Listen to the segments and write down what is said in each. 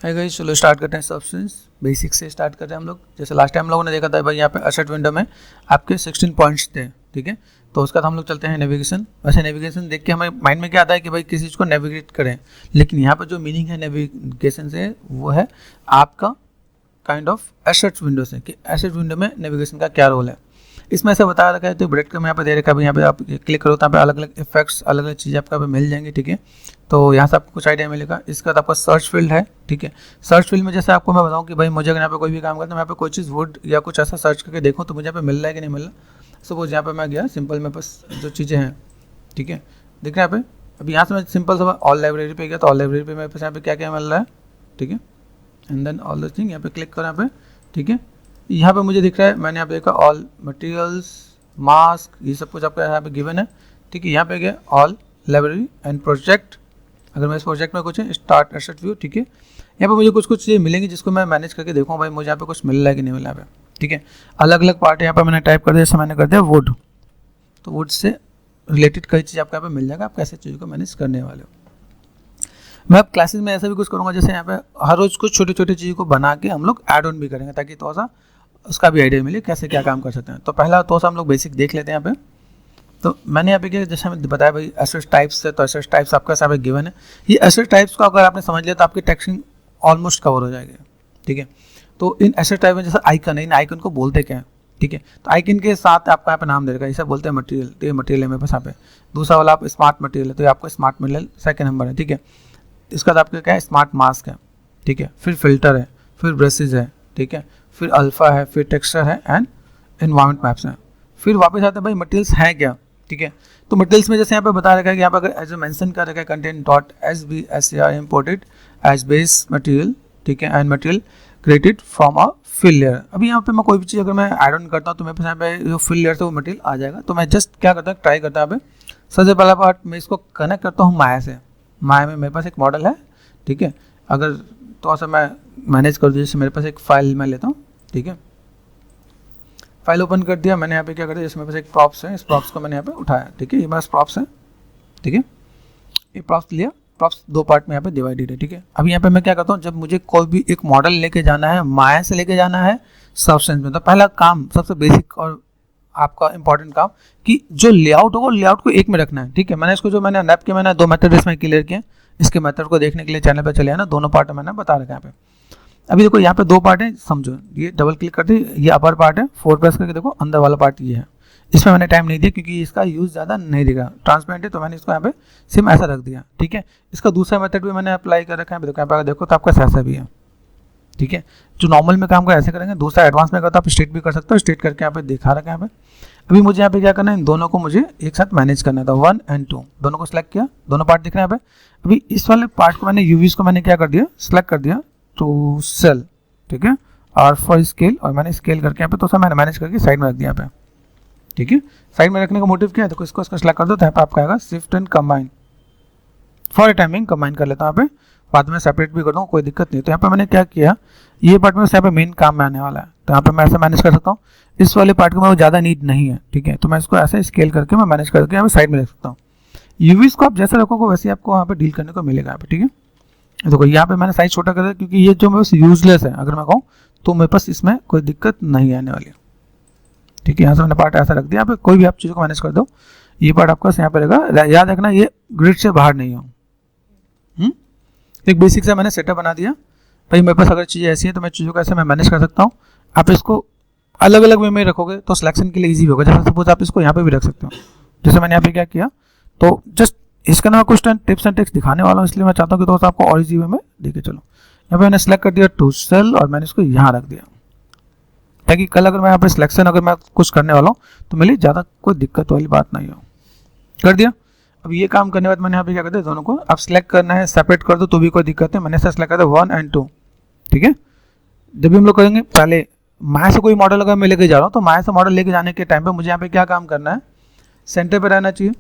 Hi guys, चलो start करते हैं। सब्सटेंस बेसिक से स्टार्ट करते हैं हम लोग। जैसे लास्ट टाइम हम लोगों ने देखा था भाई, यहाँ पे एसेट विंडो में आपके 16 पॉइंट्स थे, ठीक है। तो उसका हम लोग चलते हैं नेविगेशन। वैसे नेविगेशन देख के हमें माइंड में क्या आता है कि भाई किसी चीज़ को नेविगेट करें, लेकिन यहाँ पर जो मीनिंग है नेविगेशन से वो है आपका काइंड ऑफ एसेट विंडो से, कि एसेट विंडो में नेविगेशन का क्या रोल है। इसमें ऐसा बता रखा है, तो ब्रेड का मैं यहाँ पे दे रखा है। यहाँ पे आप क्लिक करो तो यहाँ पे अलग अलग इफेक्ट्स, अलग अलग चीज़ें आपको यहाँ पे मिल जाएंगी, ठीक है। तो यहाँ से आपको कुछ आइडिया मिलेगा। इसके बाद आपका सर्च फील्ड है, ठीक है। सर्च फील्ड में जैसे आपको मैं बताऊँ कि भाई मुझे अगर यहाँ पे कोई भी काम करता है, मैं यहाँ पे कोई चीज़ वुड या कुछ ऐसा सर्च करके देखूँ तो मुझे यहाँ पे मिल रहा है कि नहीं मिल रहा। सपोज यहाँ पे मैं गया सिंपल में, बस जो चीज़ें हैं, ठीक है, देख रहे हैं यहाँ पे। अभी यहाँ से मैं सिंपल सा ऑल लाइब्रेरी पे गया, तो ऑल लाइब्रेरी पे मेरे पास यहाँ पे क्या क्या मिल रहा है, ठीक है। And then all the thing यहाँ पे क्लिक करो यहाँ पे, ठीक है। यहाँ पे मुझे दिख रहा है, मैंने यहाँ पे देखा ऑल मटेरियल्स, मास्क, ये सब कुछ आपका यहाँ पे गिवन है, ठीक है। यहाँ पे गया ऑल लाइब्रेरी एंड प्रोजेक्ट। अगर मैं इस प्रोजेक्ट में कुछ है स्टार्ट एसेट व्यू, ठीक है। यहाँ पे मुझे कुछ कुछ चीज़ें मिलेंगी जिसको मैं मैनेज करके देखूँ भाई मुझे यहाँ पे कुछ मिल रहा है कि नहीं मिल रहा है, ठीक है। अलग अलग पार्ट यहाँ पे मैंने टाइप कर दिया, जैसे मैंने कर दिया वुड, तो वुड से रिलेटेड कई चीज़ आपको यहाँ पे मिल जाएगा। आप कैसे चीज़ को मैनेज करने वाले हो। मैं अब क्लासेस में ऐसा भी कुछ करूँगा, जैसे यहाँ पे हर रोज़ कुछ छोटी छोटी चीज़ों को बना के हम लोग ऐड ऑन भी करेंगे, ताकि थोड़ा सा उसका भी आइडिया मिले कैसे क्या काम कर सकते हैं। तो पहला तो हम लोग बेसिक देख लेते हैं यहाँ पे। तो मैंने यहाँ पे क्या, जैसे हमें बताया भाई एसेट टाइप्स है, तो एसेट टाइप्स आपका यहाँ पे गिवन है। ये एसेट टाइप्स को अगर आपने समझ लिया तो आपकी टेक्स्टिंग ऑलमोस्ट कवर हो जाएगी, ठीक है। तो इन एसेट टाइप में जैसे आइकन है, इन आइकन को बोलते क्या है, ठीक है। तो आइकन के साथ आपका यहाँ पे नाम दे रखा है, इसे बोलते हैं मटेरियल। तो ये मटेरियल है मेरे पास यहाँ पे। दूसरा वाला आप स्मार्ट मटेरियल है, तो ये आपको स्मार्ट मटेरियल सेकंड नंबर है, ठीक है। इसके बाद आपका क्या है, स्मार्ट मास्क है, ठीक है। फिर फिल्टर है, फिर ब्रशेज है, ठीक है। फिर अल्फा है, फिर टेक्सचर है एंड एनवायरमेंट मैप्स हैं। फिर वापस आते हैं भाई मटेरियल्स हैं क्या, ठीक है। तो मटेरियल्स में जैसे यहाँ पे बता रखा है कि यहाँ पे अगर एज मेंशन कर रखा है content dot S B S R imported as base material, ठीक है, and material created from a fill layer. अभी यहाँ पे मैं कोई भी चीज़ अगर मैं ऐड ऑन करता हूँ तो मेरे पास यहाँ पे जो फिल लेयर से वो मटेरियल आ जाएगा। तो मैं जस्ट क्या करता हूँ, ट्राई करता हूँ यहाँ पे। सबसे पहला पार्ट मैं इसको कनेक्ट करता हूँ माया से। माया में मेरे पास एक मॉडल है, ठीक है। अगर थोड़ा सा मैं मैनेज कर दूँ, जैसे मेरे पास एक फाइल मैं लेता हूँ, ठीक है। फाइल ओपन कर दिया मैंने। यहाँ पे क्या करता है, जैसे मेरे पास एक प्रॉप्स है, इस प्रॉप्स को मैंने यहाँ पे उठाया, ठीक है। ये मेरे पास प्रॉप्स है, ठीक है। ये प्रॉप्स लिया, प्रॉप्स दो पार्ट में यहाँ पे डिवाइडेड है, ठीक है। अभी यहाँ पे मैं क्या करता हूँ, जब मुझे कोई भी एक मॉडल लेके जाना है, माया से लेके जाना है सब्सटेंस में, तो पहला काम सबसे बेसिक और आपका इंपॉर्टेंट काम कि जो लेआउट होगा लेआउट को एक में रखना है, ठीक है। मैंने इसको जो मैंने नैप के मैंने दो मेथड इसमें क्लियर किए। इसके मेथड को देखने के लिए चैनल पर चले आना, दोनों पार्ट मैंने बता रखा है यहाँ पे। अभी देखो यहाँ पे दो पार्ट है, समझो। ये डबल क्लिक करते ये अपर पार्ट है, 4 प्रेस करके देखो अंदर वाला पार्ट ये है। इसमें मैंने टाइम नहीं दिया क्योंकि इसका यूज़ ज़्यादा नहीं दिखा, ट्रांसपेरेंट है, तो मैंने इसको यहाँ पे सिम ऐसा रख दिया, ठीक है। इसका दूसरा मेथड भी मैंने अप्लाई कर रखा है। देखो यहाँ पे देखो तो आपका ऐसा भी है, ठीक है। जो नॉर्मल में काम कर ऐसे करेंगे, दूसरा एडवांस में करता आप स्ट्रेट भी कर सकते हो। स्ट्रेट करके यहाँ पे दिखा रखा है यहाँ पे। अभी मुझे यहाँ पे क्या करना है, इन दोनों को मुझे एक साथ मैनेज करना था। 1 और 2 दोनों को सिलेक्ट किया, दोनों पार्ट दिख रहे हैं यहाँ पे। अभी इस वाले पार्ट को मैंने यूवीज को मैंने क्या कर दिया, सिलेक्ट कर दिया टू सेल, ठीक है। और फॉर स्केल, और मैंने स्केल करके यहाँ पे तो सब मैंने मैनेज करके साइड में रख दिया यहाँ पे, ठीक है। साइड में रखने का मोटिव क्या है, देखो इसको सिलेक्ट कर दो तो यहाँ पे आपका आएगा shift and combine. For a timing combine कर लेता हूँ यहाँ पे, बाद में सेपरेट भी कर दूँ, कोई दिक्कत नहीं। तो यहाँ पे मैंने क्या किया, ये पार्ट में यहाँ पे मेन काम में आने वाला है, तो यहाँ पे मैं ऐसे मैनेज कर सकता हूँ। इस वाले पार्ट को मैं ज़्यादा नीड नहीं है, ठीक है। तो मैं इसको ऐसे स्केल करके मैं मैनेज करके यहाँ पे साइड में रख सकता हूँ। यूवीज को आप जैसे रखोगे वैसे आपको वहाँ पे डील करने को मिलेगा यहाँ पे, ठीक है। देखो यहाँ पे मैंने साइज छोटा कर दिया क्योंकि ये जो मेरे पास यूजलेस है, अगर मैं कहूँ तो मेरे पास इसमें कोई दिक्कत नहीं आने वाली, ठीक है। यहाँ से मैंने पार्ट ऐसा रख दिया। यहाँ पे कोई भी आप चीज़ों को मैनेज कर दो, ये पार्ट आपका यहाँ पे रहेगा। याद रखना ये ग्रिड से बाहर नहीं हो। एक बेसिक सा मैंने सेटअप बना दिया भाई। मेरे पास अगर चीज़ें ऐसी हैं तो मैं चीज़ों को ऐसे मैं मैनेज कर सकता हूँ। आप इसको अलग अलग वे में रखोगे तो सिलेक्शन के लिए ईजी होगा। जैसे सपोज आप इसको यहाँ पे भी रख सकते हो, जैसे मैंने यहाँ पे क्या किया। तो जस्ट इसका ना कुछ टिप्स एंड ट्रिक्स दिखाने वाला हूँ, इसलिए मैं चाहता हूँ कि दोस्त आपको और इजी वे में देखे चलो। यहाँ पे मैंने सेलेक्ट कर दिया टू सेल और मैंने इसको यहाँ रख दिया, ताकि कल अगर मैं यहाँ पे सिलेक्शन अगर मैं कुछ करने वाला हूँ तो मेरे लिए ज़्यादा कोई दिक्कत वाली बात नहीं हो। कर दिया। अब ये काम करने के बाद मैंने यहाँ पे क्या करते हैं, दोनों को आप सिलेक्ट करना है, सेपरेट कर दो तो भी कोई दिक्कत नहीं। मैंने ऐसा सिलेक्ट कर दिया 1 और 2, ठीक है। जब भी हम लोग करेंगे, पहले माया से कोई मॉडल अगर मैं लेके जा रहा हूँ तो माया से मॉडल लेके जाने के टाइम पे मुझे यहाँ पे क्या काम करना है, सेंटर पर रहना चाहिए।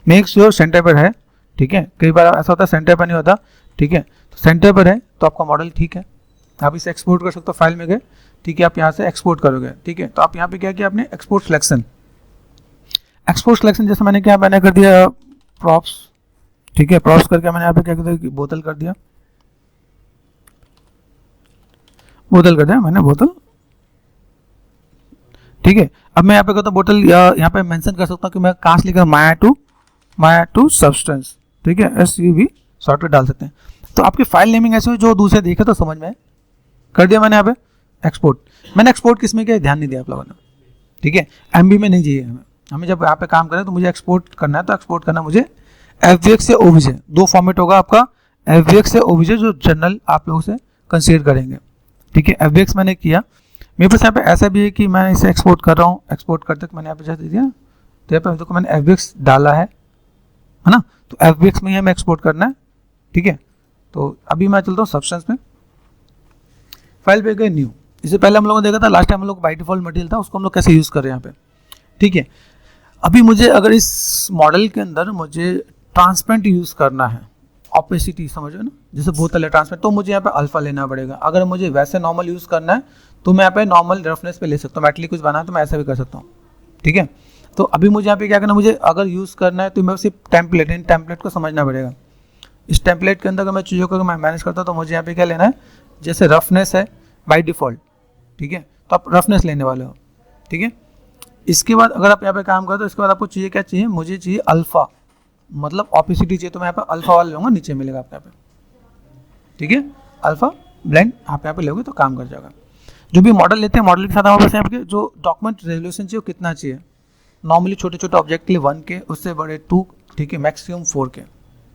मेक श्योर सेंटर पर है, ठीक है। कई बार ऐसा होता है सेंटर पर नहीं होता, ठीक है। तो सेंटर पर है तो आपका मॉडल ठीक है, आप इसे एक्सपोर्ट कर सकते हो। फाइल में गए, ठीक है, आप यहाँ से एक्सपोर्ट करोगे, ठीक है। तो आप यहाँ पे क्या किया आपने, एक्सपोर्ट सिलेक्शन। एक्सपोर्ट सिलेक्शन जैसे मैंने क्या मैंने कर दिया प्रॉप्स, ठीक है। प्रॉप्स करके मैंने यहाँ पे क्या कर दिया, बोतल कर दिया, बोतल कर दिया मैंने, बोतल, ठीक है। अब मैं यहाँ पे कहता हूँ बोतल, यहाँ पे मेंशन कर सकता हूँ कि मैं कहाँ से लेकर माया टू सब्सटेंस, ठीक है, SUV शॉर्टकट डाल सकते हैं। तो आपकी फाइल नेमिंग ऐसे हो जो दूसरे देखे तो समझ में कर दिया मैंने। यहाँ पे एक्सपोर्ट, मैंने एक्सपोर्ट किस में किया ध्यान नहीं दिया आप लोगों ने, ठीक है। MB में नहीं चाहिए हमें जब यहाँ पे काम करें तो मुझे एक्सपोर्ट करना है, तो एक्सपोर्ट करना मुझे FBX से OBJ, दो फॉर्मेट होगा आपका, FBX से OBJ जो जनरल आप लोगों से कंसीडर करेंगे, ठीक है। FBX मैंने किया, मेरे पास यहाँ पे ऐसा भी है कि मैं इसे एक्सपोर्ट कर रहा हूँ, एक्सपोर्ट करते मैंने यहाँ पे जैसे दिया, तो यहाँ पे देखो मैंने FBX डाला है ना, तो FBX में ही हमें एक्सपोर्ट करना है, ठीक है। तो अभी मैं चलता हूँ सब्सटेंस में, फाइल पे गए न्यू। इससे पहले हम लोगों ने देखा था लास्ट टाइम हम लोग बाय डिफॉल्ट मटेरियल था, उसको हम लोग कैसे यूज़ कर रहे हैं यहाँ पे, ठीक है। अभी मुझे अगर इस मॉडल के अंदर मुझे ट्रांसपेरेंट यूज़ करना है, ऑपेसिटी समझो ना, जैसे बोतल है ट्रांसपेरेंट, तो मुझे यहाँ पे अल्फा लेना पड़ेगा। अगर मुझे वैसे नॉर्मल यूज़ करना है तो मैं यहाँ पे नॉर्मल रफनेस पे ले सकता हूँ, मेटली कुछ बना है तो मैं ऐसा भी कर सकता हूँ, ठीक है। तो अभी मुझे यहाँ पे क्या करना, मुझे अगर यूज़ करना है तो मैं सिर्फ टेम्पलेट, इन टेम्पलेट को समझना पड़ेगा। इस टेम्पलेट के अंदर अगर मैं चीज़ों को मैं मैनेज करता हूँ तो मुझे यहाँ पे क्या लेना है, जैसे रफनेस है बाई डिफ़ॉल्ट, ठीक है, तो आप रफनेस लेने वाले हो, ठीक है। इसके बाद अगर आप यहाँ पे काम करो तो इसके बाद आपको चाहिए क्या चाहिए, मुझे चाहिए अल्फ़ा, मतलब ऑपेसिटी चाहिए, तो मैं यहाँ पे अल्फ़ा वाला लूँगा, नीचे मिलेगा आपको यहाँ पे, ठीक है। अल्फ़ा ब्लेंड आप यहाँ पे लोगे तो काम कर जाएगा। जो भी मॉडल लेते हैं, मॉडल के साथ हमारे पास यहाँ पे जो डॉक्यूमेंट रेजोल्यूशन चाहिए वो कितना चाहिए, नॉर्मली छोटे छोटे ऑब्जेक्ट के लिए 1K, उससे बड़े 2, ठीक है, मैक्सिमम 4K,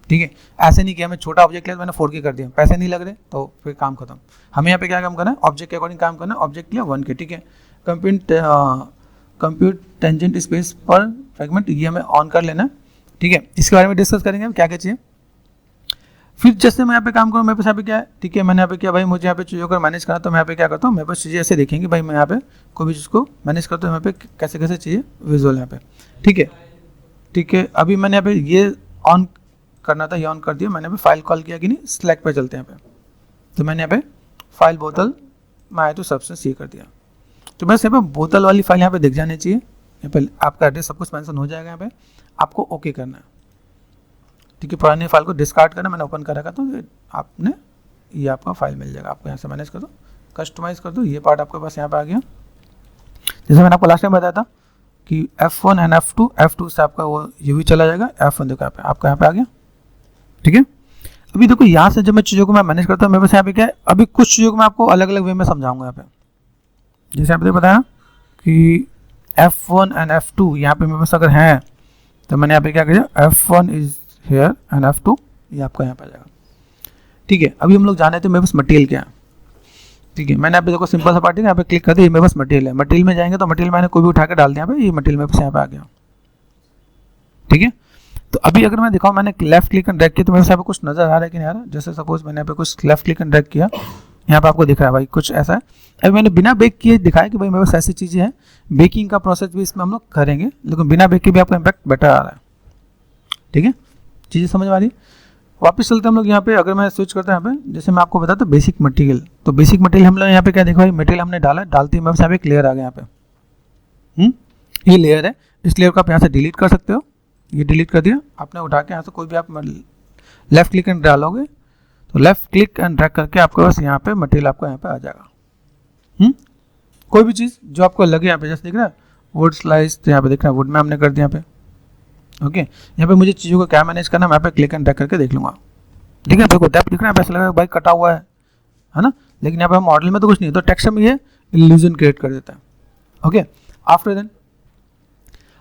ठीक है। ऐसे नहीं किया मैं छोटा ऑब्जेक्ट लिया मैंने 4K कर दिया, पैसे नहीं लग रहे तो फिर काम खत्म। हमें यहाँ पे क्या काम करना है, ऑब्जेक्ट के अकॉर्डिंग काम करना है। ऑब्जेक्ट लिया 1K, ठीक है। कंप्यूट टेंजेंट स्पेस पर फ्रेगमेंट, ये हमें ऑन कर लेना, ठीक है। इसके बारे में डिस्कस करेंगे हम क्या क्या चाहिए। फिर जैसे मैं यहाँ पे काम करूँ, मेरे पास यहाँ पे क्या है, ठीक है, मैंने यहाँ पे किया भाई, मुझे यहाँ पे चीज़ों को मैनेज करना, तो मैं यहाँ पे क्या करता हूँ, मेरे पास चीज़ें ऐसे देखेंगे भाई, मैं यहाँ पे कोई भी चीज़ को मैनेज करता हूँ, यहाँ पे कैसे कैसे चाहिए विजुअल यहाँ पे, ठीक है, ठीक है। अभी मैंने यहाँ पे ये ऑन करना था, ये ऑन कर दिया मैंने, यहाँ पे फाइल कॉल किया कि नहीं, सिलेक्ट पे चलते हैं यहाँ पे, तो मैंने यहाँ पे फाइल बोतल माया टू सब्सटेंस ये कर दिया। तो बस यहाँ पे बोतल वाली फाइल यहाँ पे दिख जानी चाहिए, यहाँ पे आपका एड्रेस सब कुछ मेंशन हो जाएगा, यहाँ पे आपको ओके करना है, ठीक है। पुरानी फाइल को डिस्कार्ड करना, मैंने ओपन कर रखा तो आपने ये आपका फाइल मिल जाएगा, आपको यहाँ से मैनेज कर दो, कस्टमाइज़ कर दो, ये पार्ट आपके पास यहाँ पे आ गया। जैसे मैंने आपको लास्ट टाइम बताया था कि F1 एंड F2 से आपका वो ये भी चला जाएगा, F1 देखो यहाँ पे आपका यहाँ पे आ गया, ठीक है। अभी देखो यहाँ से जब मैं चीज़ों को मैं मैनेज करता हूँ, मेरे पास यहाँ पे क्या है, अभी कुछ चीज़ों को मैं आपको अलग अलग वे में समझाऊंगा यहाँ पे। जैसे यहाँ पे बताया कि F1 एंड F2 यहाँ पे मेरे पास अगर हैं तो मैंने यहाँ पे क्या किया, F1 is here and F2 ये आपका यहाँ पे आ जाएगा, ठीक है। अभी हम लोग जाने थे मेरे पास मटेरियल क्या है, ठीक है। मैंने यहाँ पे देखो सिंपल सा पार्ट है, यहाँ पे क्लिक कर दिया, मेरे पास मटेरियल है। मटेरियल में जाएंगे तो मटेरियल मैंने कोई भी उठा के डाल दिया यहाँ पे, ये मटेरियल मेरे पास यहाँ पे आ गया, ठीक है। तो अभी अगर मैं दिखाऊँ, मैंने लेफ्ट क्लिक एंड ड्रैग किया तो मेरे पास यहाँ पे कुछ नजर आ रहा है कि नहीं आ रहा। जैसे सपोज मैंने यहाँ पे कुछ लेफ्ट क्लिक एंड ड्रैग किया, यहाँ पे आपको दिख रहा है भाई कुछ ऐसा है। अभी मैंने बिना बेक किए दिखाया कि भाई मेरे पास ऐसी चीज़ें हैं, बेकिंग का प्रोसेस भी इसमें हम लोग करेंगे, लेकिन बिना बेक के भी आपका इम्पैक्ट बेटर आ रहा है, ठीक है। चीज़ें समझ में आ रही है। वापस चलते हम लोग यहाँ पे, अगर मैं स्विच करता हूँ यहाँ पे, जैसे मैं आपको बताता बेसिक मटेरियल, तो बेसिक मटेरियल हम लोग यहाँ पे क्या देखो भाई, मटेरियल हमने डाला, डालते ही मेरे पास यहाँ पे एक लेयर आ गया यहाँ पे, ये लेयर है। इस लेयर को आप यहाँ से डिलीट कर सकते हो, ये डिलीट कर दिया आपने, उठा के यहाँ से कोई भी आप लेफ्ट क्लिक एंड डालोगे तो लेफ्ट क्लिक एंड ड्रैग करके आपके पास यहाँ पे मटेरियल आपको यहाँ पे आ जाएगा। कोई भी चीज़ जो आपको लगे यहाँ पे, जैसे दिख रहा है वुड स्लाइस, तो यहाँ पे दिख रहा है वुड में हमने कर दिया यहाँ पे, ओके। यहाँ पे मुझे चीज़ों को क्या मैनेज करना है, मैं यहाँ पे क्लिक एंड ड्रैग करके देख लूँगा, ठीक है। देखो डेप्थ दिख रहा है, ऐसा लगा भाई कटा हुआ है ना, लेकिन यहाँ पे मॉडल में तो कुछ नहीं है, तो टेक्सचर में ये इल्यूजन क्रिएट कर देता है, ओके। आफ्टर देन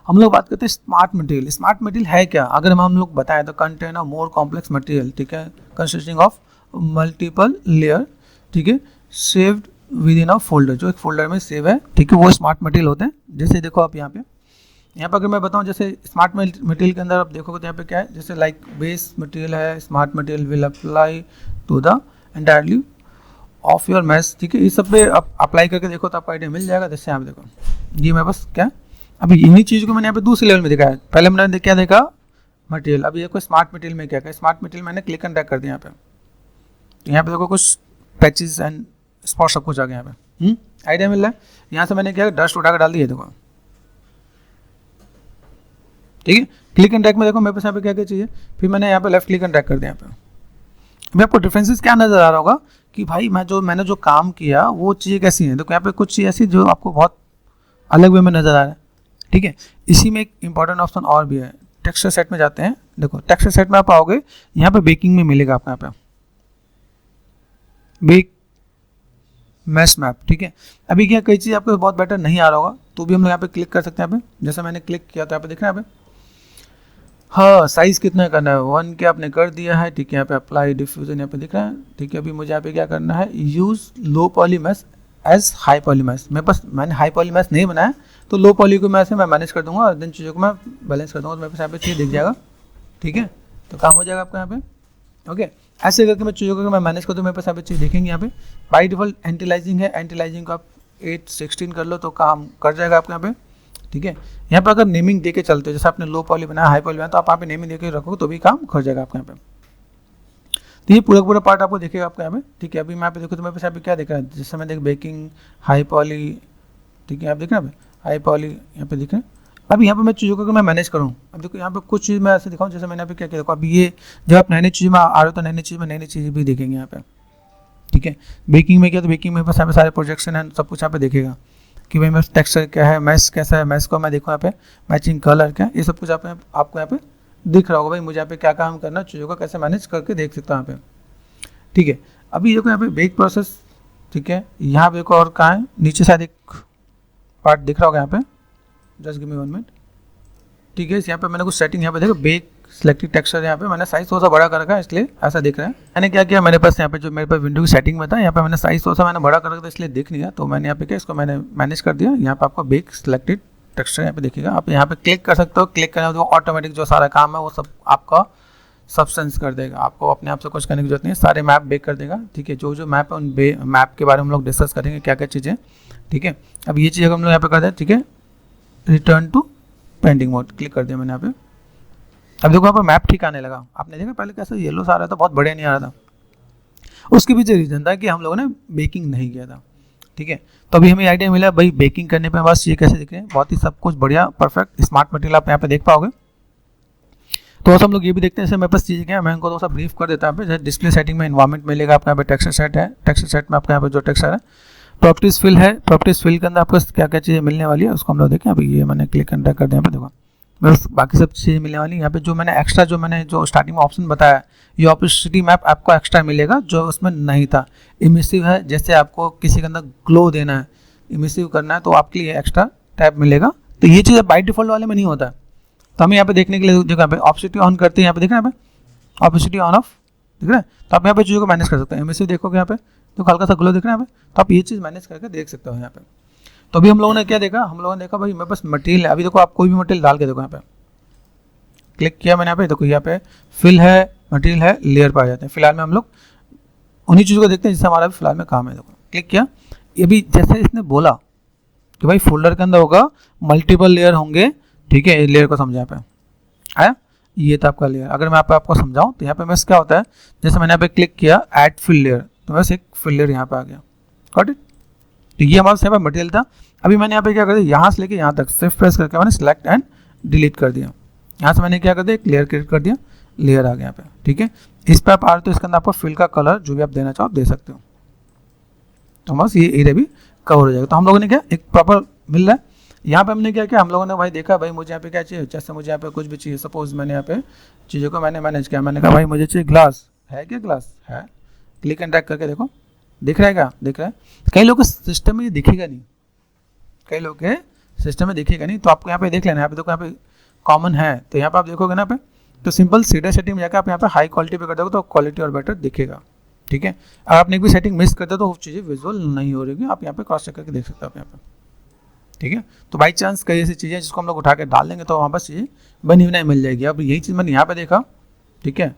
हम लोग बात करते हैं स्मार्ट मटेरियल। स्मार्ट मटेरियल है क्या, अगर हम लोग बताएं तो contain a more complex material, ठीक है, कंसिस्टिंग ऑफ मल्टीपल लेयर, ठीक है, saved with in a folder, जो एक फोल्डर में सेव है, ठीक है, वो स्मार्ट मटेरियल होते हैं। जैसे देखो आप यहाँ पे अगर मैं बताऊँ, जैसे स्मार्ट मटेरियल के अंदर आप देखोगे तो यहाँ पे क्या है, जैसे लाइक बेस मटेरियल है, smart material will apply to the entirely of your mesh, ठीक है। इस सब पे आप अप्लाई करके देखो तो आपको आइडिया मिल जाएगा। जैसे यहाँ पे देखो ये मेरे पास क्या, अभी इन्हीं चीज़ को मैंने यहाँ पे दूसरे लेवल में दिखाया है। पहले मैंने क्या देखा मटेरियल, अभी देखो स्मार्ट मटेरियल में क्या है, स्मार्ट मटेरियल मैंने क्लिक एंड ड्रैग कर दिया यहाँ पे, तो यहाँ पे देखो कुछ पैचेस एंड स्पॉट सब कुछ आ गया यहाँ पे, आइडिया मिल रहा है। यहाँ से मैंने क्या डस्ट उठा कर डाल दिया, देखो, ठीक है। क्लिक एंड ड्रैग में देखो मेरे पास यहाँ पे क्या क्या चाहिए, फिर मैंने यहाँ पे लेफ्ट क्लिक एंड ड्रैग कर दिया यहाँ पे। अभी आपको डिफरेंसेस क्या नजर आ रहा होगा कि भाई मैंने जो काम किया वो चीज़ें कैसी हैं। देखो यहाँ पे कुछ चीज़ ऐसी जो आपको बहुत अलग वे में नज़र आ रहा है, ठीक है। इसी में एक इंपॉर्टेंट ऑप्शन और भी है, टेक्सचर सेट में जाते हैं। देखो टेक्सचर सेट में आप आओगे, यहाँ पे बेकिंग में मिलेगा आपको, यहाँ पे बेक मैश मैप, ठीक है। अभी क्या कई चीज़ आपको बहुत बेटर नहीं आ रहा होगा तो भी हम लोग यहाँ पे क्लिक कर सकते हैं। यहाँ पे जैसे मैंने क्लिक किया तो यहाँ पे दिख रहा है यहाँ पे, हाँ साइज़ कितना करना है 1 के आपने कर दिया है, ठीक है। यहाँ पे अप्लाई डिफ्यूजन यहाँ पे दिख रहा है, ठीक है। अभी मुझे यहाँ पे क्या करना है, use low poly mesh as high poly mesh. मेरे पास मैंने हाई पॉली मैश नहीं बनाया तो लो पॉली को मैं मैनेज कर दूंगा और देन चीज़ों को मैं बैलेंस कर दूंगा, तो मेरे पास यहाँ पे चीज़ दिख जाएगा, ठीक है। तो काम हो जाएगा आपका यहाँ पे, ओके। ऐसे करके मैं चीज़ों को मैं मैनेज कर दूँ, मेरे पास यहाँ पे चीज़ देखेंगे। यहाँ पे बाई डिफॉल्ट एंटीलाइजिंग है, एंटीलाइजिंग को आप 8/16 कर लो तो काम कर जाएगा आपके यहाँ पे, ठीक है। यहाँ पे अगर नेमिंग दे के चलते हो, जैसे आपने लो पॉली बनाया, हाई पॉली बनाया, तो आप यहाँ पे नेमिंग दे के रखोगे तो भी काम कर जाएगा आपके यहाँ पे। तो ये पूरा पार्ट आपको दिखेगा आपको यहाँ पे, ठीक है। अभी मैं यहाँ पे देखो तो मेरे पास यहाँ पे क्या दिख रहा है, जैसे मैं देख बेकिंग हाई पॉली, ठीक है। आप देख रहे हैं हाई पॉली यहाँ पे दिख रहे हैं। अभी यहाँ पे मैं चीज़ों को मैं मैनेज करूँ, अब देखो यहाँ पे कुछ चीज़ मैं ऐसे दिखाऊँ, जैसे मैंने यहाँ पे क्या किया। देखो अभी ये जब आप नई चीज़ में आ रहे हो तो नई चीज़ में नई चीज़ें भी देखेंगे यहाँ पे, ठीक है। बेकिंग में क्या, तो बेकिंग में बस यहाँ पे सारे प्रोजेक्शन है, सब कुछ यहाँ पे देखेगा कि भाई मैं टेक्सचर क्या है, मैश कैसा है, मैश को मैं देखूँ यहाँ पे मैचिंग कलर क्या है, ये सब कुछ आपको यहाँ पे दिख रहा होगा। भाई मुझे यहाँ पे क्या काम करना, चीज़ों को कैसे मैनेज करके देख सकता हूँ यहाँ पे, ठीक है। अभी देखो यहाँ पे बेक प्रोसेस, ठीक है। यहाँ पे देखो और कहाँ है, नीचे शायद एक पार्ट दिख रहा होगा यहाँ पे, जस्ट गिव मी 1 मिनट, ठीक है। यहाँ पे मैंने कुछ सेटिंग यहाँ पे देखो, बेक सिलेक्टेड टेक्सचर, यहाँ पे मैंने साइज थोड़ा सा बड़ा कर रखा है इसलिए ऐसा दिख रहा है। मैंने क्या किया, मेरे पास यहाँ पे जो मेरे पास विंडो की सेटिंग में था, यहाँ पे मैंने साइज थोड़ा सा मैंने बड़ा कर रखा था इसलिए दिख नहीं रहा, तो मैंने यहाँ पे क्या इसको मैंने मैनेज कर दिया। यहाँ पे आपका बेक सिलेक्टेड टेक्सचर यहाँ पे देखिएगा, आप यहाँ पे क्लिक कर सकते हो। क्लिक करने तो ऑटोमेटिक जो सारा काम है वो सब आपका सब्सटेंस कर देगा, आपको अपने आप से कुछ करने की जरूरत नहीं है, सारे मैप बेक कर देगा, ठीक है। जो मैप है उन मैप के बारे में हम लोग डिस्कस करेंगे क्या क्या चीज़ें, ठीक है। अब ये चीज़ हम लोग यहाँ पे कर दें, ठीक है। Return to painting mode click कर दिया मैंने यहाँ पे। अब देखो यहाँ पर मैप ठीक आने लगा, आपने देखा पहले कैसा येलो सा आ रहा था, बहुत बढ़िया नहीं आ रहा था। उसके पीछे रीजन था कि हम लोगों ने बेकिंग नहीं किया था, ठीक है। तो अभी हमें आइडिया मिला भाई बेकिंग करने पे बस ये कैसे दिख रहे हैं, बहुत ही सब कुछ बढ़िया परफेक्ट स्मार्ट मटेरियल आप यहाँ पे देख पाओगे। तो हम लोग ये भी देखते हैं, जैसे मेरे पास चीज़ें क्या है, मैं इनको थोड़ा सा ब्रीफ कर देता हूँ। यहाँ पे डिस्प्ले सेटिंग में इन्वायरमेंट मिलेगा आपको, यहाँ पे टेक्सचर सेट है, टेक्सचर सेट में आपका यहाँ पे जो टेक्सचर है, प्रॉपर्टीज फिल है, प्रॉपर्टीज फिल के अंदर आपको क्या क्या चीज़ें मिलने वाली है उसको हम लोग देखें। अभी ये मैंने क्लिक कर दिया, यहाँ पे देखो बस बाकी सब चीज़ें मिलने वाली। यहाँ पे जो मैंने एक्स्ट्रा जो स्टार्टिंग में ऑप्शन बताया, ये ऑपेसिटी मैप आपको एक्स्ट्रा मिलेगा जो उसमें नहीं था। इमिसिव है, जैसे आपको किसी के अंदर ग्लो देना है, इमिसिव करना है तो आपके लिए एक्स्ट्रा टैब मिलेगा। तो ये चीज़ बाई डिफॉल्ट वाले में नहीं होता है, तो हमें यहाँ पे देखने के लिए जगह पे ऑपेसिटी ऑन करते हैं, यहाँ पे देख रहे हैं, यहाँ पे ऑपेसिटी ऑन ऑफ दिख रहा है, तो आप यहाँ पे चीज़ों को मैनेज कर सकते हैं। इमिसिव देखोगे यहाँ पे तो हल्का सा ग्लो दिख रहा है यहाँ पे, तो आप ये चीज़ मैनेज करके देख सकते हो यहाँ पे। तो अभी हम लोगों ने क्या देखा, हम लोगों ने देखा भाई मेरे पास मटेरियल है। अभी देखो आप कोई भी मटेरियल डाल के देखो, यहाँ पे क्लिक किया मैंने, यहाँ पे देखो यहाँ पे फिल है, मटेरियल है, लेयर पाए जाते हैं। फिलहाल में हम लोग उन्हीं चीज़ों को देखते हैं जिससे हमारा भी फिलहाल में काम है। देखो क्लिक किया, ये भी जैसे इसने बोला कि भाई फोल्डर के अंदर होगा मल्टीपल लेयर होंगे, ठीक है। लेयर को समझा पे आया, ये था आपका लेयर। अगर मैं आपको समझाऊं तो यहाँ पे बस क्या होता है, जैसे मैंने यहाँ पे क्लिक किया ऐड फिल लेयर, तो बस एक फिल लेयर यहाँ पे आ गया, गॉट इट। तो ये हमारे यहाँ पे मटेरियल था। अभी मैंने यहाँ पे क्या कर दिया, यहाँ से लेके यहाँ तक शिफ्ट प्रेस करके मैंने सिलेक्ट एंड डिलीट कर दिया। यहाँ से मैंने क्या कर दिया, एक लेयर क्रिएट कर दिया, लेयर आ गया यहाँ पे, ठीक है। इस पर आप आ रहे तो इसके अंदर आपको फिल का कलर जो भी आप देना चाहो आप दे सकते हो, तो बस ये एरिया भी कवर हो जाएगा। तो हम लोगों ने क्या एक प्रॉपर मिल रहा है। यहाँ पे हमने क्या किया, हम लोगों ने भाई देखा भाई मुझे यहाँ पे क्या चाहिए, जैसे मुझे यहाँ पे कुछ भी चाहिए, सपोज मैंने यहाँ पे चीज़ों को मैंने मैनेज किया, मैंने कहा भाई मुझे चाहिए ग्लास, है क्या ग्लास है, क्लिक एंड ड्रैग करके देखो दिख रहा है क्या, दिख रहा है। कई लोगों के सिस्टम में ये दिखेगा नहीं, कई लोगों के सिस्टम में दिखेगा नहीं, तो आपको यहाँ पे देख लेना। यहाँ पे देखो यहाँ पे कॉमन है, तो यहाँ पे आप देखोगे ना पे, तो सिंपल सीधा सेटिंग में जाकर आप यहाँ पे हाई क्वालिटी पे कर दोगे तो क्वालिटी और बेटर दिखेगा, ठीक है। अगर आपने एक भी सेटिंग मिस करते तो वो चीज़ें विजुअल नहीं हो रही, आप यहाँ पे क्रॉस चेक करके देख सकते हो आप यहाँ पे, ठीक है। तो बाई चांस कई ऐसी चीज़ें जिसको हम लोग उठा के डाल देंगे तो वहाँ पर चीज़ें बनी बनाई मिल जाएगी। अब यही चीज़ मैंने यहाँ पे देखा, ठीक है,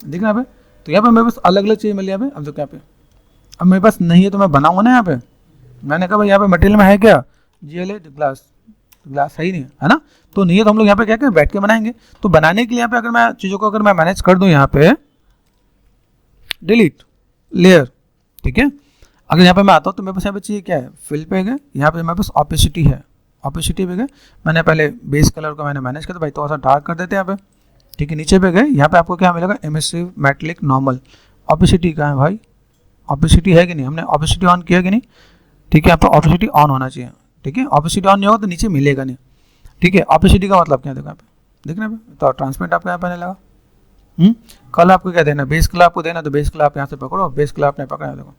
देखा यहाँ पे, तो यहाँ पे मेरे पास अलग अलग चीज़ें मिली यहाँ पे। अब देखो यहाँ पे, अब मेरे पास नहीं है तो मैं बनाऊँगा ना यहाँ पे, मैंने कहा भाई यहाँ पे मटेरियल में है क्या, GLA ग्लास सही नहीं है ना, तो नहीं है तो हम लोग यहाँ पे क्या करें, बैठ के बनाएंगे। तो बनाने के लिए यहाँ पे अगर मैं चीज़ों को अगर मैं मैनेज कर दूँ यहाँ पे डिलीट लेयर, ठीक है। अगर यहाँ पे मैं आता हूँ तो मेरे पास यहाँ पे चाहिए क्या है, फिल पे गए, यहाँ पे मेरे पास ऑपेसिटी है, ऑपेसिटी पे गए, मैंने पहले बेस कलर को मैंने मैनेज किया, भाई थोड़ा सा डार्क कर देते हैं यहाँ पे, ठीक है। नीचे पे गए, यहाँ पे आपको क्या मिलेगा, इमिसिव मेटलिक नॉर्मल, ऑपेसिटी कहाँ है भाई, ऑपेसिटी है कि नहीं, हमने ऑपेसिटी ऑन किया कि नहीं, ठीक है। यहाँ पर ऑपेसिटी ऑन होना चाहिए, ठीक है। ऑपेसिटी ऑन नहीं होगा तो नीचे मिलेगा नहीं, ठीक है। ऑपेसिटी का मतलब क्या है, देखो यहाँ पे देखना पे तो ट्रांसपेरेंट आपको यहाँ पे आने लगा। कलर आपको क्या देना, बेस कलर आपको देना, तो बेस कलर आप यहाँ से पकड़ो, बेस कलर आपने पकड़ा, देखो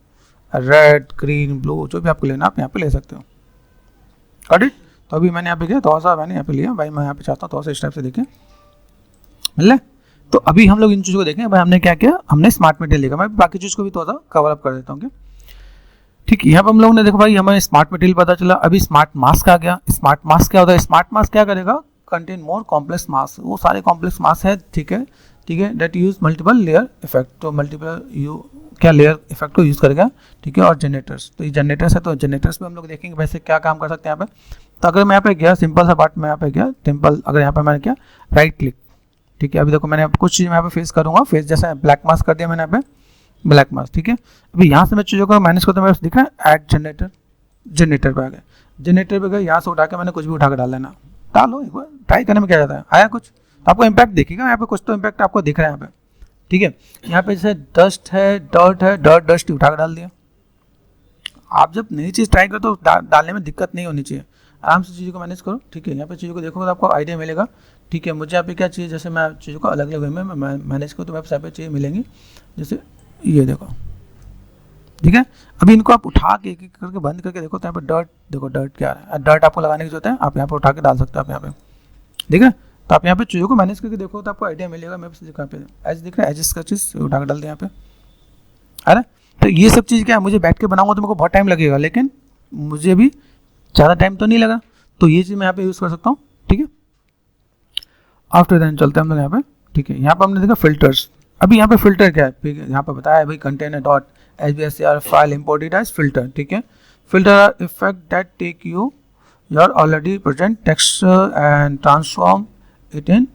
रेड ग्रीन ब्लू जो भी आपको लेना आप यहाँ पे ले सकते हो, गॉट इट। तो अभी मैंने यहाँ पे किया थोड़ा सा मैंने यहाँ पे लिया भाई, मैं यहाँ पे चाहता हूँ थोड़ा सा इस टाइप से देखें, मिल रहा है। तो अभी हम लोग इन चीज़ों को देखें भाई, हमने क्या किया, हमने स्मार्ट मटेरियल लिखा, मैं बाकी चीज़ को भी थोड़ा सा कवर अप कर देता हूँ, ठीक है। यहाँ पर हम लोगों ने देखो भाई हमें स्मार्ट मटेरियल पता चला, अभी स्मार्ट मास्क आ गया। स्मार्ट मास्क क्या होता है, स्मार्ट मास्क क्या करेगा, कंटेन मोर कॉम्प्लेक्स मास्क, वो सारे कॉम्प्लेक्स मास्क है, ठीक है, ठीक है, that use multiple layer effect, तो मल्टीपल यू क्या लेयर इफेक्ट को यूज़ करेगा, ठीक है। और जनरेटर्स, तो ये जनरेटर्स है, तो जनरेटर्स पे हम लोग देखेंगे वैसे क्या काम कर सकते हैं यहाँ पे। तो अगर मैं यहाँ पे गया सिंपल सा पार्ट में यहाँ पे गया सिंपल, अगर यहाँ पे मैंने क्या राइट क्लिक, ठीक है। अभी देखो मैंने कुछ चीज़ यहाँ पे फेस करूँगा, फेस जैसे ब्लैक मास्क कर दिया मैंने यहाँ पे, ब्लैक मास्क, ठीक है। अभी यहाँ से मैं चीज़ों को मैनेज करता हूँ, मेरे दिख रहा है ऐड जनरेटर, जनरेटर पे आ गए, जनरेटर पे गए, यहाँ से उठा के मैंने कुछ भी उठा के डाल देना, डालो एक बार ट्राई करने में क्या जाता है, आया कुछ तो आपको इम्पैक्ट दिखेगा यहाँ पे, कुछ तो इम्पैक्ट आपको दिख रहा है यहाँ पे, ठीक है। यहाँ पे जैसे डस्ट है, डर्ट है, डस्ट उठा के डाल दिया। आप जब नई चीज़ ट्राई करो तो डालने में दिक्कत नहीं होनी चाहिए, आराम से चीज़ों को मैनेज करो, ठीक है। यहाँ पे चीज़ों को देखोगे तो आपको आइडिया मिलेगा, ठीक है। मुझे यहाँ पे क्या चाहिए, जैसे मैं चीज़ों को अलग अलग वे में मैं मैनेज करूँ तो मैं यहाँ पे चीज़ें मिलेंगी, जैसे ये देखो, ठीक है। अभी इनको आप उठा के एक एक करके बंद करके देखो तो यहाँ पे डर्ट, देखो डर्ट क्या है, डर्ट आपको लगाने की जरूरत है, आप यहाँ पे उठा के डाल सकते हो आप यहाँ पे, ठीक है। तो आप यहाँ पे चीज़ों को मैनेज करके देखो तो आपको आइडिया मिलेगा। मैं दिखा पे एज दिख रहा है, एज का चीज़ उठा के डाल दिया यहाँ पे, अरे तो ये सब चीज़ क्या है, मुझे बैठ के बनाऊंगा तो मेरे को बहुत टाइम लगेगा, लेकिन मुझे भी ज़्यादा टाइम तो नहीं लगा, तो ये चीज़ मैं यहाँ पे यूज़ कर सकता हूँ, ठीक है। आफ्टर दैन चलते हैं हम लोग यहाँ पे, ठीक है। यहाँ पे हमने देखा फिल्टर्स, अभी यहाँ पे फिल्टर क्या है, यहाँ पे बताया है भाई container dot HBSR file imported as filter, ठीक है। Filter are effect that take you your already present texture and transform it in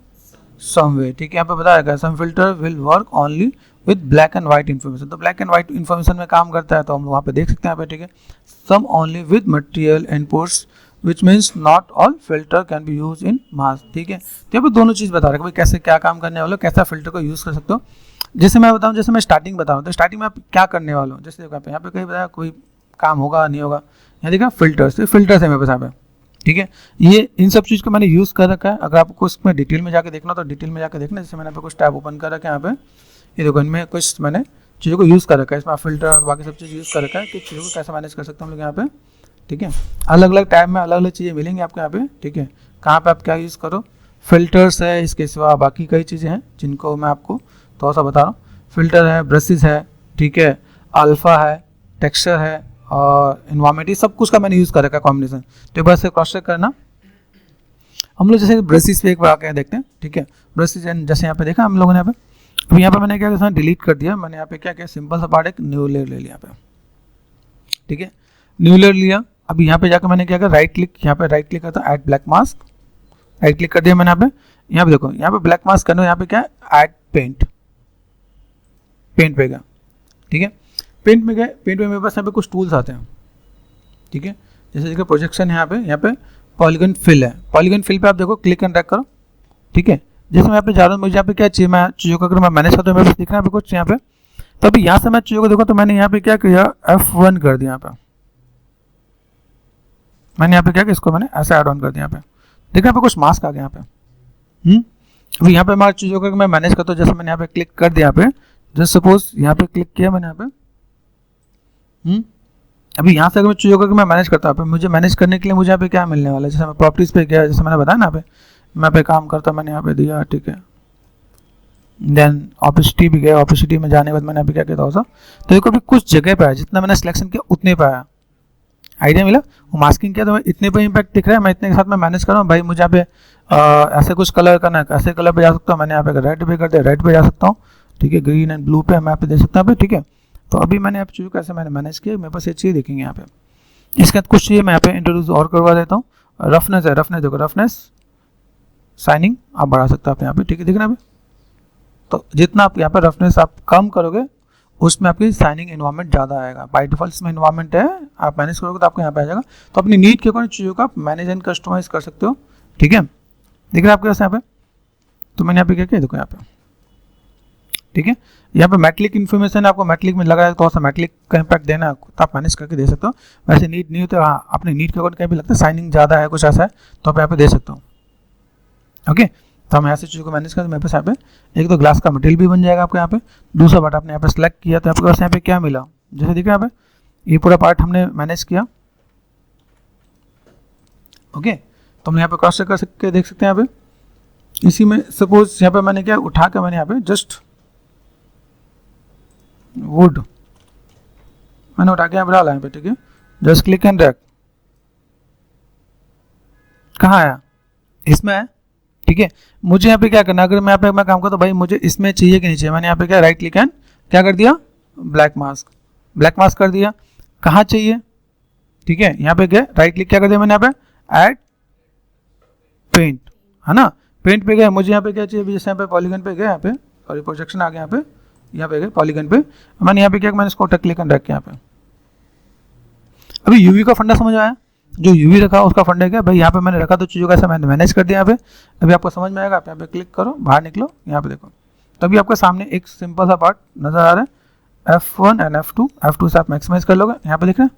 some way, ठीक है। यहाँ पे बताया गया some filter will work only with black and white information, तो black and white information में काम करता है, तो हम वहाँ पे देख सकते हैं यहाँ पे, ठीक है। Some only with material inputs which means not all filter can be use in mask, ठीक है। तो यहाँ पे दोनों चीज़ बता रहे हैं भाई कैसे क्या काम करने वाले हो, कैसा फिल्टर को यूज़ कर सकते हो। जैसे मैं बताऊँ, जैसे मैं स्टार्टिंग बता रहा हूँ, तो स्टार्टिंग में आप क्या करने वाले हो, जैसे देखो यहाँ पे कहीं बताया कोई काम होगा नहीं होगा, यहाँ देखा फिल्टर्स, फिल्टर्स है मेरे पास यहाँ पे, ठीक है। ये इन सब चीज़ को मैंने यूज़ कर रखा है, अगर आपको उसमें डिटेल में जाके देखना तो डिटेल में जाके देखना, जैसे मैंने यहाँ पे कुछ टैब ओपन कर रखा है यहाँ पे, ये देखो इनमें कुछ मैंने चीज़ों को यूज़ कर रखा है, इसमें फिल्टर और बाकी सब चीज़ यूज़ कर रखा है कि चीज़ों को कैसे मैनेज कर सकते हैं हम लोग यहाँ पे, ठीक है। अलग अलग टैब में अलग अलग चीज़ें मिलेंगी आपको यहाँ पे, ठीक है। कहाँ पे आप क्या यूज़ करो, फिल्टर्स है, इसके सिवा बाकी कई चीज़ें हैं जिनको मैं आपको थोड़ा सा बता रहा हूँ। फिल्टर है, ब्रशेस है, ठीक है, अल्फ़ा है, टेक्सचर है और इन्वायरमेंट, ये सब कुछ का मैंने यूज़ कर रखा है कॉम्बिनेशन। तो एक बार से क्रॉस चेक करना। हम लोग जैसे ब्रशेस पे एक बार आके देखते हैं, ठीक है। ब्रशेस जैसे यहाँ पे देखा हम लोगों ने यहाँ पे, अब यहाँ पे मैंने क्या किया, डिलीट कर दिया मैंने, यहाँ पे क्या किया सिंपल सा पार्ट एक न्यू लेयर ले लिया यहाँ पे, ठीक है। न्यू लेयर लिया, अब यहाँ पे जाकर मैंने क्या किया, राइट क्लिक, यहाँ पे राइट क्लिक करता हूँ, add black mask, right click कर दिया मैंने यहाँ पे देखो, यहाँ पे ब्लैक मास्क करना, यहाँ पे क्या है ऐड पेंट, पेंट पे गया, ठीक है। पेंट में गए, पेंट में मेरे पास यहाँ पे कुछ टूल्स आते हैं, ठीक है। जैसे देखो प्रोजेक्शन है यहाँ पे पॉलीगन फिल है, पॉलीगन फिल पे आप देखो क्लिक एंड ड्रैग करो, ठीक है। जैसे मैं यहाँ पे जा रहा हूँ, मुझे यहाँ पे क्या चाहिए, मैं चीज़ों को अगर मैं मैनेज करता हूँ मेरे पास दिख रहा है यहाँ पे कुछ यहाँ पे, तो अभी यहाँ से मैं चीज़ों को देखो तो मैंने यहाँ पे क्या किया, F1 कर दिया, यहाँ पे मैंने यहाँ पे क्या किया, इसको मैंने ऐसे ऐड ऑन कर दिया यहाँ पे, देखो यहाँ पे कुछ मास्क आ गया यहाँ पे। अभी यहाँ पे हमारी चीज़ों को मैं मैनेज करता हूँ, जैसे मैंने यहाँ पे क्लिक कर दिया यहाँ पे, जस्ट सपोज यहाँ पे क्लिक किया मैंने यहाँ पे, अभी यहाँ से अगर मैं चीज़ों को मैं मैनेज करता हूँ, मुझे मैनेज करने के लिए मुझे यहाँ पे क्या मिलने वाला है, जैसे मैं प्रॉपर्टीज़ पे गया, जैसे मैंने बताया ना यहाँ पे मैं पे काम करता हूँ, मैंने यहाँ पे दिया, ठीक है। देन ऑपेसिटी भी गया, ऑपेसिटी में जाने के बाद मैंने यहाँ पे क्या किया था, तो देखो अभी कुछ जगह पे आया, जितना मैंने सिलेक्शन किया उतने पे आया, आइडिया मिला। वो मास्किंग किया तो इतने पे इम्पैक्ट दिख रहा है, मैं इतने के साथ मैं मैनेज कर रहा हूँ भाई, मुझे यहाँ पे ऐसे कुछ कलर करना है, ऐसे कलर पे जा सकता हूँ, मैंने यहाँ पे रेड पे कर दिया, रेड पे जा सकता हूँ, ठीक है। ग्रीन एंड ब्लू पे मैं यहाँ पे दे सकता हूँ, ठीक है। तो अभी मैंने आप चीज़ों कैसे मैंने मैनेज किया, मेरे पास ये चीज़ देखेंगे यहाँ पे। इसके बाद कुछ चीज़ें मैं यहाँ पे इंट्रोड्यूस और करवा देता हूँ। रफनेस है, रफनेस देखो, रफनेस शाइनिंग आप बढ़ा सकते हो आप यहाँ पे, ठीक है, दिख रहा है। तो जितना आप यहाँ पे रफनेस आप कम करोगे उसमें आपकी शाइनिंग इन्वायरमेंट ज़्यादा आएगा। बाय डिफॉल्ट इसमें इन्वायरमेंट है, आप मैनेज करोगे तो आपको यहाँ पे आ जाएगा। तो अपनी नीड के अकॉर्डिंग चीज़ों को आप मैनेज एंड कस्टमाइज कर सकते हो, ठीक है। दिख रहा है आपके पास यहाँ पे। तो मैंने यहाँ पे क्या किया, देखो यहाँ पे ठीक है। यहाँ पे मैटलिक इन्फॉर्मेशन आपको मैटलिक में लगा है, थोड़ा सा मैटलिक का इम्पैक्ट देना है तो आप मैनेज करके दे सकते हो। वैसे नीड नहीं होता, हाँ अपने नीड के अकॉर्डिंग कहीं भी लगता है साइनिंग ज़्यादा है कुछ ऐसा है तो आप यहाँ पे दे सकते हो। ओके, तो हम यहाँ से चीज़ों को मैनेज करते हैं। मेरे पास यहाँ पे एक तो ग्लास का मटेरियल भी बन जाएगा आपको यहाँ पे। दूसरा पार्ट आपने यहाँ पे सेलेक्ट किया तो आपके पास यहाँ पे क्या मिला, जैसे दिख रहा है यहाँ पे ये पूरा पार्ट हमने मैनेज किया। ओके, तो हम यहाँ पे क्रॉस चेक कर सकते देख सकते हैं यहाँ पे। इसी में सपोज यहाँ पे मैंने क्या उठा के मैंने यहाँ पे जस्ट वुड मैंने उठा के यहाँ पे डाला यहाँ पे, ठीक है। जस्ट क्लिक एंड ड्रैग, कहाँ आया, इसमें है, ठीक है। मुझे यहाँ पे क्या करना, अगर मैं यहाँ पे मैं काम करता तो भाई मुझे इसमें चाहिए कि नहीं चाहिए, मैंने यहाँ पे क्या राइट क्लिक एंड क्या कर दिया, ब्लैक मास्क कर दिया। कहाँ चाहिए, ठीक है, यहाँ पे क्या राइट क्लिक क्या कर दिया मैंने यहाँ पे ऐड पेंट, है ना। पेंट पे गए, मुझे यहाँ पे क्या चाहिए, जैसे यहाँ पे पॉलीगन पे गए, यहाँ पे और प्रोजेक्शन आ गया यहाँ पे गए पॉलीगन पे, मैंने यहाँ पे क्या मैंने इसको क्लिक एंड रख यहाँ पे। अभी यूवी का फंडा समझ आया, जो यूवी रखा उसका फंडा क्या भाई, यहाँ पे मैंने रखा तो चीज़ों का ऐसा मैंने मैनेज कर दिया यहाँ पे। अभी आपको समझ में आएगा, आप यहाँ पे क्लिक करो, बाहर निकलो, यहाँ पे देखो, तभी आपके सामने एक सिंपल सा पार्ट नजर आ रहा है, F1 एंड F2 से आप मैक्सिमाइज कर लोगे। यहाँ पे देख रहे हैं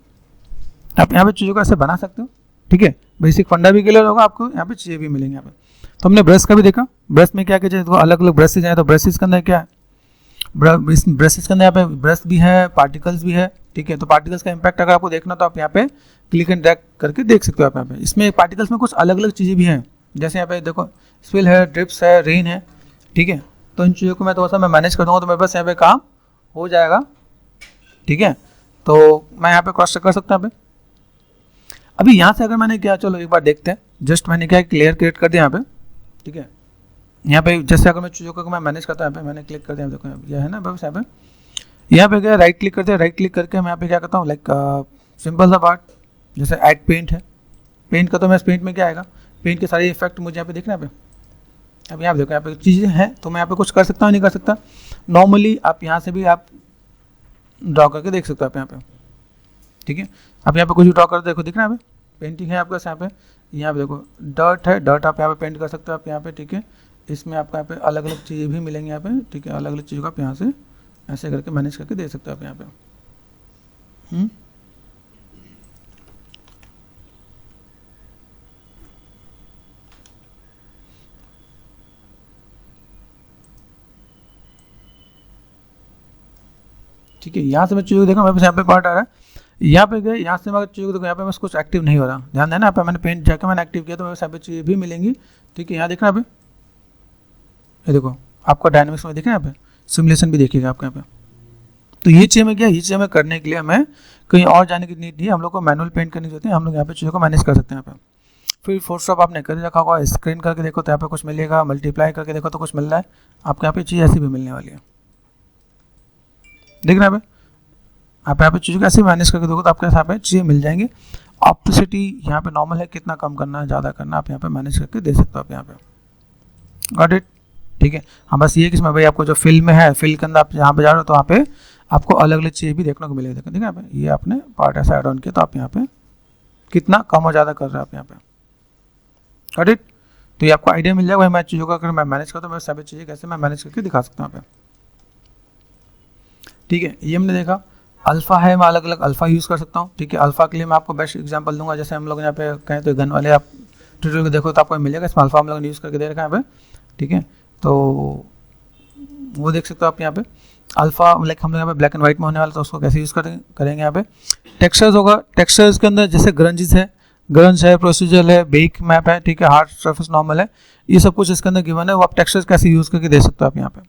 आप, यहाँ पे चीज़ों को ऐसे बना सकते हो, ठीक है। बेसिक फंडा भी क्लियर होगा आपको, यहाँ पे चीज़ें भी मिलेंगे यहाँ पे। तो हमने ब्रश का भी देखा, ब्रश में क्या क्या अलग अलग ब्रशेज हैं, तो ब्रशेज के अंदर क्या है, ब्रशेज के अंदर यहाँ पे ब्रश भी है, पार्टिकल्स भी है, ठीक है। तो पार्टिकल्स का इम्पैक्ट अगर आपको देखना तो आप यहाँ पे क्लिक एंड ड्रैग करके देख सकते हो आप यहाँ पे। इसमें पार्टिकल्स में कुछ अलग अलग चीज़ें भी हैं, जैसे यहाँ पे देखो स्पिल है, ड्रिप्स है, रेन है, ठीक है। तो इन चीज़ों को मैं थोड़ा सा मैं मैनेज कर दूँगा तो मेरे पास यहाँ पे काम हो जाएगा, ठीक है। तो मैं यहाँ पे क्रॉस चेक कर सकता हूँ। अभी यहाँ से अगर मैंने क्या, चलो एक बार देखते हैं, जस्ट मैंने क्या लेयर क्रिएट कर दिया यहाँ पे, ठीक है। यहाँ पे जैसे अगर मैं चीज़ों को मैं मैनेज करता हूँ, यहाँ पे मैंने क्लिक कर दिया, देखो यह है ना बस यहाँ पे क्या राइट क्लिक करते हैं, राइट क्लिक करके मैं यहाँ पे क्या करता हूँ, लाइक सिंपल सा पार्ट जैसे ऐड पेंट है, पेंट का तो मैं पेंट में क्या आएगा, पेंट के सारे इफेक्ट मुझे यहाँ पे देखना है यहाँ पे। अब यहाँ पे देखो यहाँ पे चीज़ें हैं तो मैं यहाँ पे कुछ कर सकता हूँ नहीं कर सकता। नॉर्मली आप यहाँ से भी आप ड्रॉ करके देख सकते हो आप यहाँ पे, ठीक है। आप यहाँ पे कुछ भी ड्रॉ कर देखो, दिख रहा है यहाँ पे पेंटिंग है आपके यहाँ पे देखो डर्ट है, डर्ट आप यहाँ पे पेंट कर सकते हो आप यहाँ पे, ठीक है। इसमें आपको यहाँ पे अलग अलग चीज़ें भी मिलेंगी यहाँ पे, ठीक है। अलग अलग चीज़ों को आप यहाँ से ऐसे करके मैनेज करके दे सकते हो आप यहाँ पे। ठीक है, यहाँ से मैं चीज़ों को देखा, मेरे पास यहाँ पे पार्ट आ रहा है, यहाँ पे गए, यहाँ से मैं चीज़ों को देखो, यहाँ पे बस कुछ एक्टिव नहीं हो रहा, ध्यान देना। यहाँ पे मैंने पेंट जाकर मैंने एक्टिव किया तो मेरे यहाँ पे चीज़ें भी मिलेंगी, ठीक है। यहाँ देखना यहाँ पे, ये देखो आपको डायनामिक्स में दिख रहा है, यहाँ पे सिमुलेशन भी देखिएगा आपको यहाँ पे। तो ये चीज़ में क्या, ये चीज़ हमें करने के लिए हमें कहीं और जाने की नीड नहीं है, हम लोग को मैनुअल पेंट करनी होती है, हम लोग यहाँ पे चीज़ों को मैनेज कर सकते हैं यहाँ पे। फिर फोटोशॉप आपने कर रखा होगा, स्क्रीन करके देखो तो यहाँ पे कुछ मिलेगा, मल्टीप्लाई करके देखो तो कुछ मिल रहा है आपको, यहाँ पे चीज़ ऐसी भी मिलने वाली है, देख रहे हैं आप यहाँ पे चीज़ों को ऐसे मैनेज करके देखो तो आपके यहाँ पे चीज़ें मिल जाएंगी। ऑप्सिटी यहाँ पे नॉर्मल है, कितना कम करना है ज़्यादा करना आप यहाँ पे मैनेज करके दे सकते हो आप यहाँ पे, गॉट इट, ठीक है। हाँ बस ये कि इसमें भाई आपको जो फिल में है, फिल के अंदर आप यहाँ पे जा रहे हो तो वहाँ पे आपको अलग अलग चीज़ें भी देखने को मिलेगी, देखो ठीक है। ये आपने पार्ट ऐसा ऐड ऑन किया तो आप यहाँ पे कितना कम और ज़्यादा कर रहे हो आप यहाँ पे, गॉट इट। तो ये आपको आइडिया मिल जाएगा भाई मैं चीज़ों का अगर मैं मैनेज करता हूँ मैं सभी चीज़ें कैसे मैं मैनेज करके दिखा सकता हूँ यहाँ पे, ठीक है। ये हमने देखा अल्फ़ा है, मैं अलग अलग अल्फ़ा यूज़ कर सकता हूँ, ठीक है। अल्फ़ा के लिए मैं आपको बेस्ट एग्जांपल दूंगा, जैसे हम लोग यहाँ पे कहें तो गन वाले आप ट्यूटोरियल को देखो तो आपको मिलेगा, इसमें अल्फ़ा हम लोग ने यूज़ करके दे रखा है यहाँ पे, ठीक है। तो वो देख सकते हो आप यहाँ पे अल्फ़ा, लाइक हम लोग यहाँ पे ब्लैक एंड वाइट में होने वाला तो उसको कैसे यूज़ करेंगे यहाँ पे। टेक्सचर्स होगा, टेक्सचर्स के अंदर जैसे ग्रंज है, प्रोसीजर है, बेक मैप है, ठीक है, हार्ड सरफेस नॉर्मल है, ये सब कुछ इसके अंदर गिवन है, वो आप टेक्सचर्स कैसे यूज़ करके दे सकते हो आप यहाँ पे,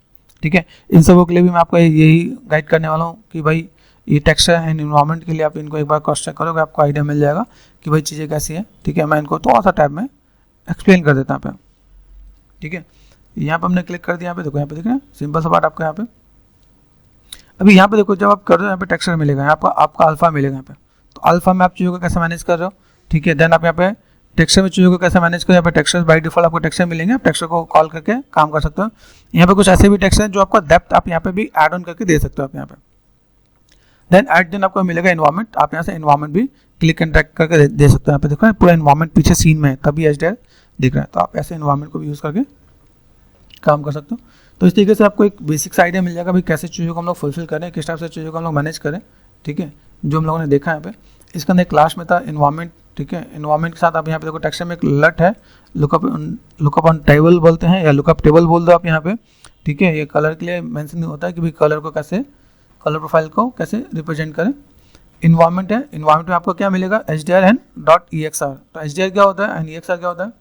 ठीक है। इन सबों के लिए भी मैं आपको यही गाइड करने वाला हूँ कि भाई ये टेक्सचर एंड इन्वायरमेंट के लिए आप इनको एक बार क्रॉस चेक करोगे, आपको आइडिया मिल जाएगा कि भाई चीज़ें कैसी है, ठीक है। मैं इनको थोड़ा सा टैब में एक्सप्लेन कर देता हूँ यहाँ पे, ठीक है। यहाँ पे हमने क्लिक कर दिया, यहाँ पे देखो, यहाँ पे देखें सिंपल सा पार्ट आपको यहाँ पे। अभी यहाँ पे देखो जब आप कर रहे हो यहाँ पे टेक्सचर मिलेगा, यहाँ पर आपका अल्फ़ा मिलेगा यहाँ पे, तो अल्फ़ा में आप चीज़ों को कैसे मैनेज कर रहे हो, ठीक है। देन आप यहाँ पे टेक्सचर में चीज़ों को कैसे मैनेज करो, यहाँ पे टेक्सचर बाय डिफॉल्ट आपको टेक्सचर मिलेंगे, आप टेक्सचर को कॉल करके काम कर सकते हो। यहाँ पे कुछ ऐसे भी टेक्सचर हैं जो आपका डेप्थ आप यहाँ पे भी ऐड ऑन करके दे सकते हो आप यहाँ पे। देन एट दिन आपको मिलेगा इन्वायरमेंट, आप यहाँ से इन्वायरमेंट भी क्लिक एंड ड्रैग करके दे सकते हो। यहाँ पे देखो पूरा इन्वायरमेंट पीछे सीन में है तभी HDR दिख रहा है, तो आप ऐसे इन्वायरमेंट को भी यूज़ करके काम कर सकते हो। तो इस तरीके से आपको एक बेसिक्स आइडिया मिल जाएगा भाई कैसे चीज़ों को हम लोग फुलफिल करें, किस टाइप से चीज़ों को हम लोग मैनेज करें, ठीक है, जो हम लोगों ने देखा यहाँ पे। इसके अंदर क्लास में था इन्वायरमेंट, ठीक है, इन्वायरमेंट के साथ आप यहाँ पे देखो टेक्सचर में एक लट है, लुकअप ऑन टेबल बोलते हैं या लुकअप टेबल बोल दो आप यहाँ पे, ठीक है। ये कलर के लिए मेंशन होता है कि भाई कलर को कैसे, कलर प्रोफाइल को कैसे रिप्रेजेंट करें। इन्वायरमेंट है, इन्वायरमेंट में आपको क्या मिलेगा, HDR एंड .EXR। तो HDR क्या होता है एंड EXR क्या होता है,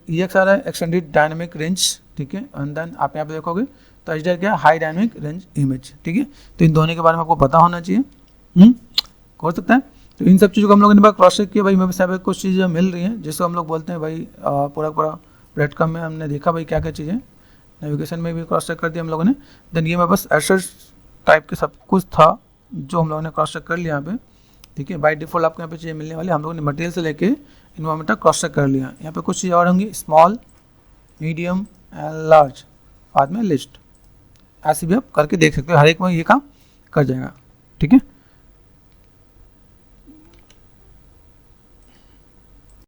EXR है एक्सटेंडेड डायनेमिक रेंज, ठीक है, एंड देन आप यहाँ पे देखोगे तो HDR क्या है, हाई डायनेमिक रेंज इमेज, ठीक है। तो इन दोनों के बारे में आपको पता होना चाहिए, हो सकता है। तो इन सब चीज़ों को हम लोगों ने क्रॉस चेक किया भाई, मेरे पास कुछ चीज़ें मिल रही हैं जिसको हम लोग बोलते हैं भाई पूरा ब्रेड कम में हमने देखा भाई क्या क्या चीज़ें, नेविगेशन में भी क्रॉस चेक कर दिया हम लोगों ने। देन ये मेरे पास एसेट्स टाइप के सब कुछ था जो हम लोगों ने क्रॉस चेक कर लिया यहाँ पे, ठीक है। बाय डिफॉल्ट आपको यहाँ पे चीज़ें मिलने वाली, हम लोगों ने मटेरियल से लेके इन्वायरमेंट तक क्रॉस चेक कर लिया। यहाँ पे कुछ चीज़ें और होंगी, स्मॉल, मीडियम एंड लार्ज, बाद में लिस्ट, ऐसे भी आप करके देख सकते हो, हर एक में ये काम कर जाएगा, ठीक है।